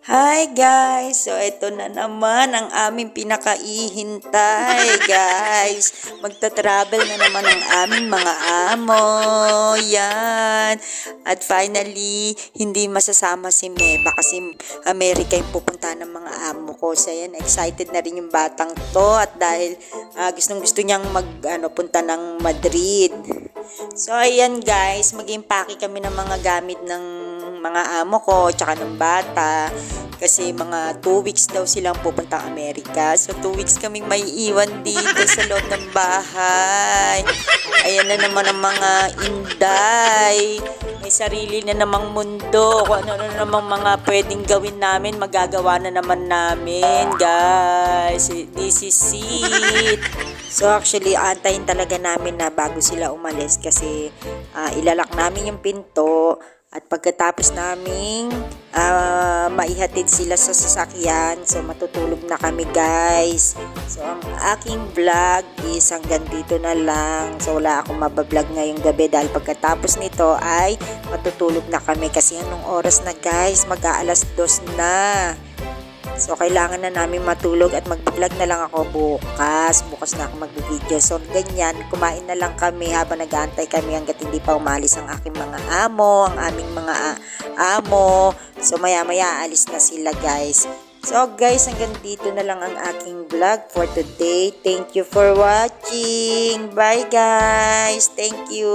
Hi guys! So ito na naman ang aming pinakaihintay guys. Magta-travel na naman ang aming mga amo. Yan. At finally, hindi masasama si Meba kasi Amerika yung pupunta ng mga amo ko. So yan, excited na rin yung batang to at dahil gustong gusto niyang punta ng Madrid. So ayan guys, mag-impake kami ng mga gamit ng mga amo ko tsaka ng bata kasi mga 2 weeks daw silang pupuntang Amerika. So 2 weeks kaming may iwan dito sa loob ng bahay. Ayan na naman ang mga inday. May sarili na namang mundo. Kung ano na namang mga pwedeng gawin namin, magagawa na naman namin, guys. This is it. So actually, antayin talaga namin na bago sila umalis kasi ilalak namin yung pinto at pagkatapos naming maihatid sila sa sasakyan, so matutulog na kami guys. So ang aking vlog is hanggang dito na lang. So wala akong mabablog ngayong gabi dahil pagkatapos nito ay matutulog na kami kasi anong oras na guys, mag-aalas 2 na. So, kailangan na namin matulog at mag-vlog na lang ako bukas. Bukas na ako mag-video. So, ganyan. Kumain na lang kami habang nag-aantay kami hanggat hindi pa umalis ang aking mga amo, ang aming mga amo. So, maya-maya alis na sila guys. So, guys, hanggang dito na lang ang aking vlog for today. Thank you for watching. Bye, guys. Thank you.